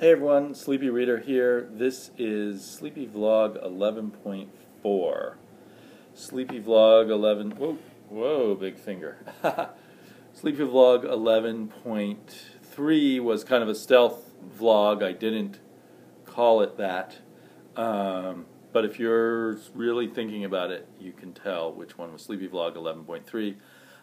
Hey everyone, Sleepy Reader here. This is Sleepy Vlog 11.4. Sleepy Vlog 11. Whoa, big finger. Sleepy Vlog 11.3 was kind of a stealth vlog. I didn't call it that. But if you're really thinking about it, you can tell which one was Sleepy Vlog 11.3.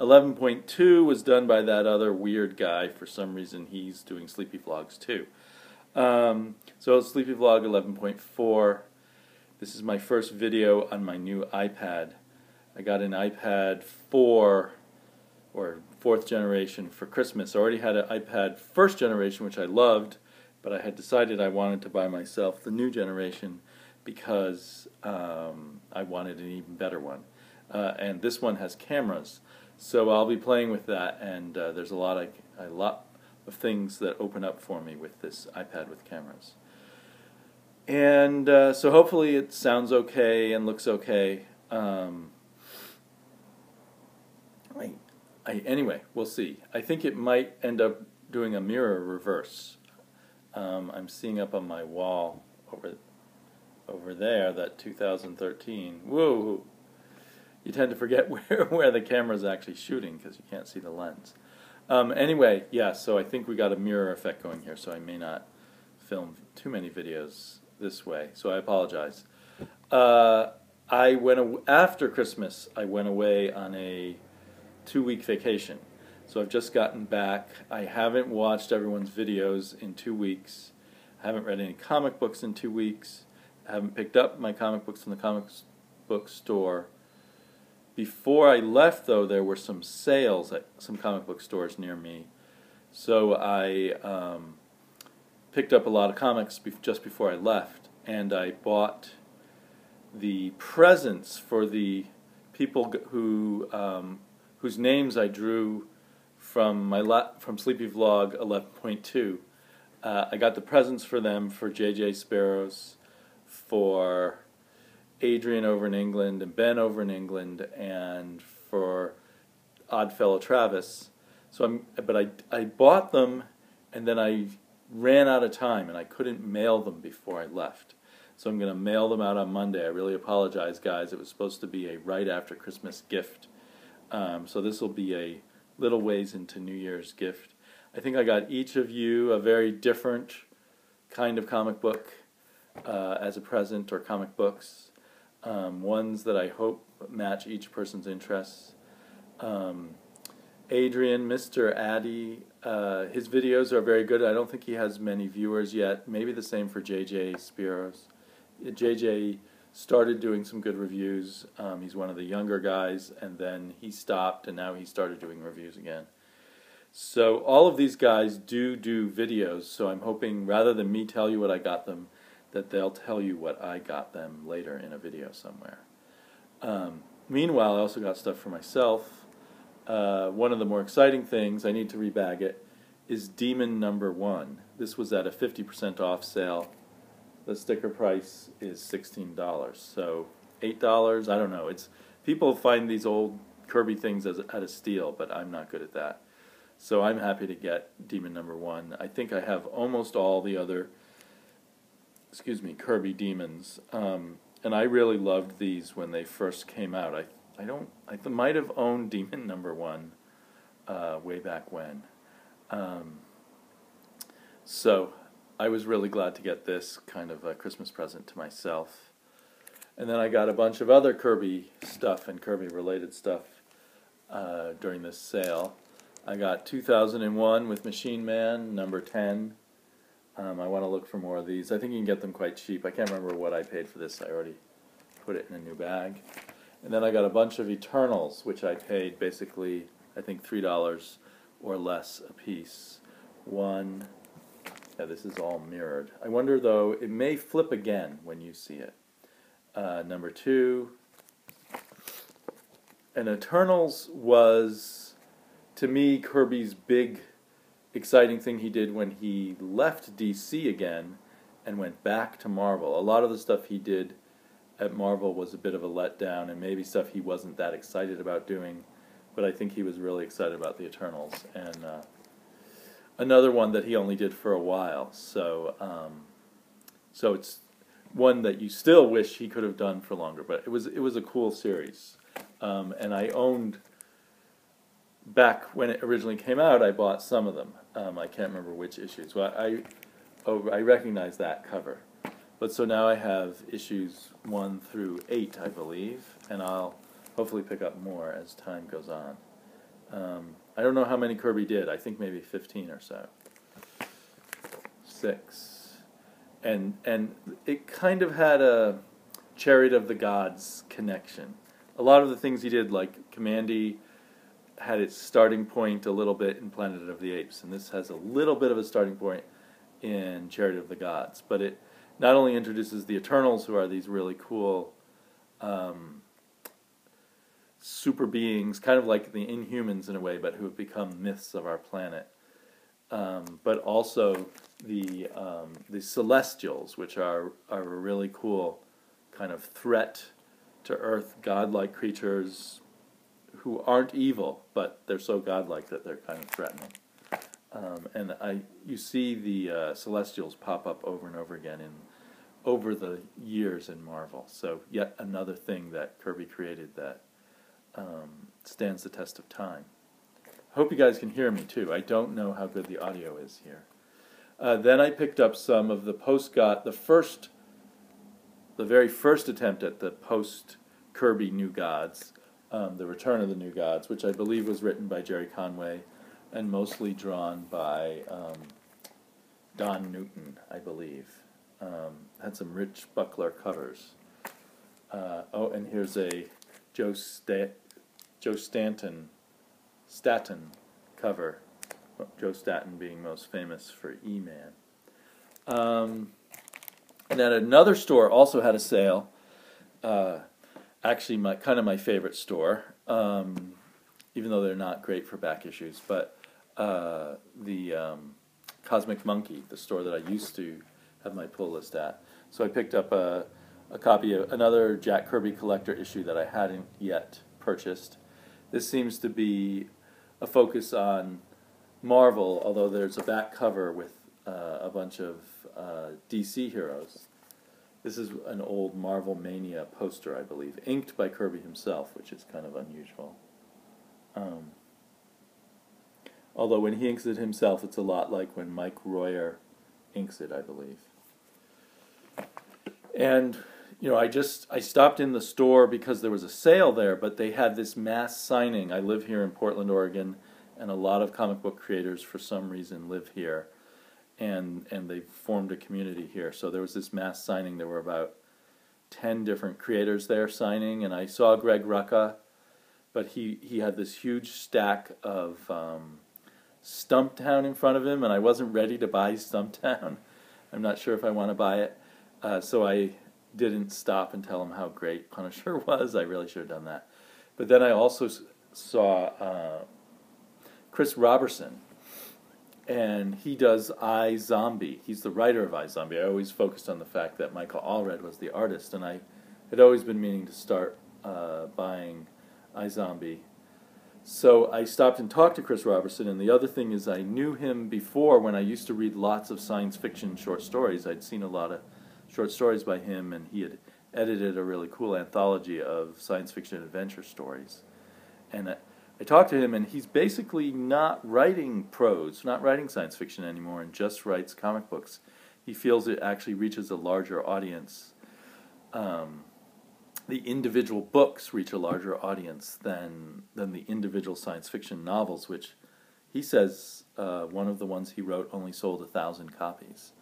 11.2 was done by that other weird guy. For some reason, he's doing Sleepy Vlogs too. So Sleepy Vlog 11.4. This is my first video on my new iPad. I got an iPad 4 or 4th generation for Christmas. I already had an iPad 1st generation, which I loved, but I had decided I wanted to buy myself the new generation because I wanted an even better one. And this one has cameras, so I'll be playing with that. And there's a lot of things that open up for me with this iPad with cameras. And so hopefully it sounds okay and looks okay. Anyway, we'll see. I think it might end up doing a mirror reverse. I'm seeing up on my wall over there that 2013. Whoa! You tend to forget where the camera's actually shooting because you can't see the lens. Anyway, yeah, so I think we got a mirror effect going here, so I may not film too many videos this way, so I apologize. After Christmas, I went away on a 2-week vacation. So I've just gotten back. I haven't watched everyone's videos in 2 weeks. I haven't read any comic books in 2 weeks. I haven't picked up my comic books from the comic book store. Before I left, though, there were some sales at some comic book stores near me. So I picked up a lot of comics just before I left, and I bought the presents for the people whose names I drew from Sleepy Vlog 11.2. I got the presents for them for jjsperos, for Adrian over in England and Ben over in England, and for Oddfellow Travis. But I bought them, and then I ran out of time, and I couldn't mail them before I left. So I'm going to mail them out on Monday. I really apologize, guys. It was supposed to be a right after Christmas gift. So this will be a little ways into New Year's gift. I think I got each of you a very different kind of comic book as a present, or comic books. Ones that I hope match each person's interests. Adrian, Mr. Addy, his videos are very good. I don't think he has many viewers yet. Maybe the same for jjsperos. JJ started doing some good reviews. He's one of the younger guys, and then he stopped, and now he started doing reviews again. So all of these guys do videos, so I'm hoping, rather than me tell you what I got them, that they'll tell you what I got them later in a video somewhere. Meanwhile, I also got stuff for myself. One of the more exciting things, I need to rebag it, is Demon #1. This was at a 50% off sale. The sticker price is $16, so $8, I don't know. People find these old Kirby things at a steal, but I'm not good at that. So I'm happy to get Demon #1. I think I have almost all the other Kirby Demons, and I really loved these when they first came out. I might have owned Demon #1 way back when. So I was really glad to get this kind of a Christmas present to myself. And then I got a bunch of other Kirby stuff and Kirby-related stuff during this sale. I got 2001 with Machine Man, #10. I want to look for more of these. I think you can get them quite cheap. I can't remember what I paid for this. I already put it in a new bag. And then I got a bunch of Eternals, which I paid basically, I think, $3 or less a piece. Yeah, this is all mirrored. I wonder, though, it may flip again when you see it. #2. And Eternals was, to me, Kirby's big exciting thing he did when he left DC again and went back to Marvel. A lot of the stuff he did at Marvel was a bit of a letdown, and maybe stuff he wasn't that excited about doing, but I think he was really excited about the Eternals. And another one that he only did for a while. So it's one that you still wish he could have done for longer. But it was a cool series, and I owned. Back when it originally came out, I bought some of them. I can't remember which issues. Well, I recognize that cover. But so now I have issues 1 through 8, I believe, and I'll hopefully pick up more as time goes on. I don't know how many Kirby did. I think maybe 15 or so. 6. And it kind of had a Chariot of the Gods connection. A lot of the things he did, like Commandy, had its starting point a little bit in Planet of the Apes, and this has a little bit of a starting point in Chariot of the Gods. But it not only introduces the Eternals, who are these really cool super beings, kind of like the Inhumans in a way, but who have become myths of our planet, but also the Celestials, which are a really cool kind of threat to Earth, godlike creatures who aren't evil, but they're so godlike that they're kind of threatening. And you see the Celestials pop up over and over again over the years in Marvel. So yet another thing that Kirby created that stands the test of time. I hope you guys can hear me too. I don't know how good the audio is here. Then I picked up some of the the very first attempt at the post-Kirby New Gods, The Return of the New Gods, which I believe was written by Jerry Conway and mostly drawn by Don Newton, I believe. Had some rich Buckler covers. And here's a Joe Staton cover. Joe Staton being most famous for E-Man. And at another store also had a sale. Actually, my favorite store, even though they're not great for back issues. But the Cosmic Monkey, the store that I used to have my pull list at. So I picked up a copy of another Jack Kirby collector issue that I hadn't yet purchased. This seems to be a focus on Marvel, although there's a back cover with a bunch of DC heroes. This is an old Marvel Mania poster, I believe, inked by Kirby himself, which is kind of unusual. Although when he inks it himself, it's a lot like when Mike Royer inks it, I believe. And I stopped in the store because there was a sale there, but they had this mass signing. I live here in Portland, Oregon, and a lot of comic book creators for some reason live here, and they formed a community here. So there was this mass signing. There were about 10 different creators there signing, and I saw Greg Rucka, but he had this huge stack of Stumptown in front of him, and I wasn't ready to buy Stumptown. I'm not sure if I want to buy it. So I didn't stop and tell him how great Punisher was. I really should have done that. But then I also saw Chris Robertson, and he does iZombie. He's the writer of iZombie. I always focused on the fact that Michael Allred was the artist, and I had always been meaning to start buying iZombie. So I stopped and talked to Chris Robertson, and the other thing is I knew him before when I used to read lots of science fiction short stories. I'd seen a lot of short stories by him, and he had edited a really cool anthology of science fiction adventure stories. And I talked to him, and he's basically not writing prose, not writing science fiction anymore, and just writes comic books. He feels it actually reaches a larger audience. The individual books reach a larger audience than the individual science fiction novels, which he says one of the ones he wrote only sold 1,000 copies,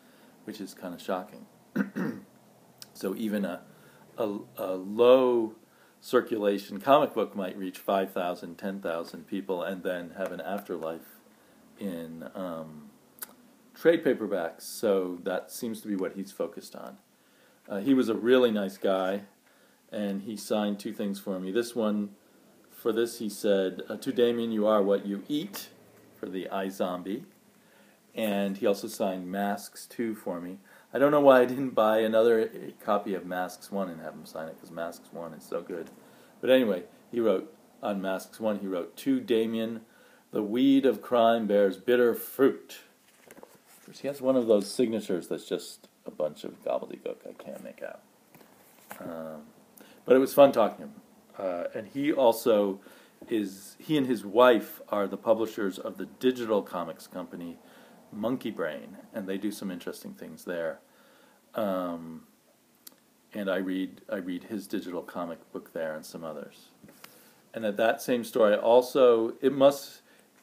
which is kind of shocking. So even a low circulation comic book might reach 5,000, 10,000 people and then have an afterlife in trade paperbacks. So that seems to be what he's focused on. He was a really nice guy, and he signed 2 things for me. This one, for this he said, "To Damien, you are what you eat," for the iZombie. And he also signed Masks 2 for me. I don't know why I didn't buy another copy of Masks 1 and have him sign it, because Masks 1 is so good. But anyway, he wrote, on Masks 1, he wrote, "To Damien, The weed of crime bears bitter fruit. He has one of those signatures that's just a bunch of gobbledygook I can't make out. But it was fun talking to him. And he also he and his wife are the publishers of the digital comics company Monkey Brain, and they do some interesting things there. And I read his digital comic book there and some others. And at that same store,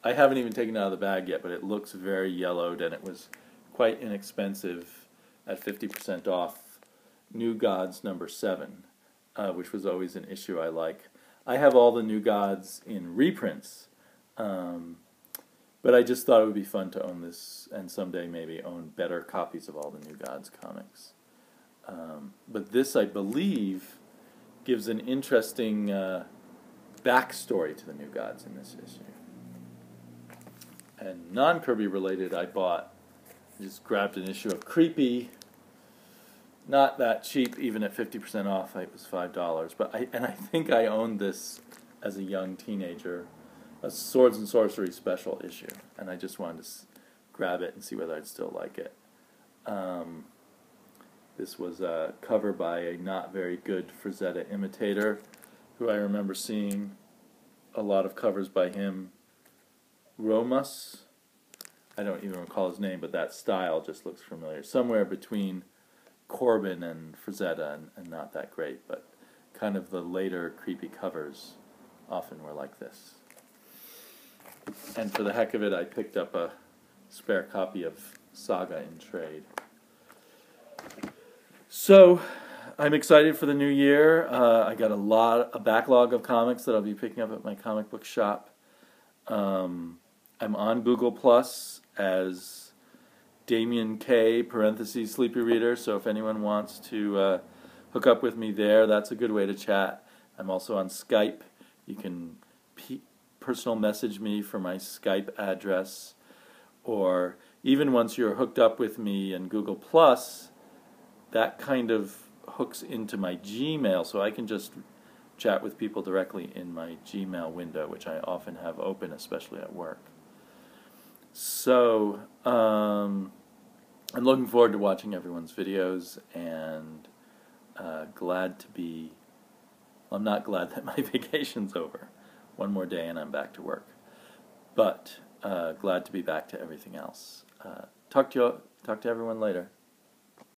I haven't even taken it out of the bag yet, but it looks very yellowed, and it was quite inexpensive at 50% off. New Gods number 7, which was always an issue I like. I have all the New Gods in reprints, but I just thought it would be fun to own this, and someday maybe own better copies of all the New Gods comics. But this, I believe, gives an interesting backstory to the New Gods in this issue. And non-Kirby related, I just grabbed an issue of Creepy. Not that cheap, even at 50% off. It was $5. But I think I owned this as a young teenager, a Swords and Sorcery special issue, and I just wanted to grab it and see whether I'd still like it. This was a cover by a not very good Frazetta imitator, who I remember seeing a lot of covers by him. Romus, I don't even recall his name, but that style just looks familiar. Somewhere between Corbin and Frazetta, and not that great, but kind of the later Creepy covers often were like this. And for the heck of it, I picked up a spare copy of Saga in trade. So, I'm excited for the new year. I got a backlog of comics that I'll be picking up at my comic book shop. I'm on Google Plus as Damien K. (Sleepy Reader), so if anyone wants to hook up with me there, that's a good way to chat. I'm also on Skype. You can personal message me for my Skype address, or even once you're hooked up with me in Google Plus, that kind of hooks into my Gmail, so I can just chat with people directly in my Gmail window, which I often have open, especially at work. So, I'm looking forward to watching everyone's videos, and I'm not glad that my vacation's over. One more day and I'm back to work. But glad to be back to everything else. Talk to everyone later.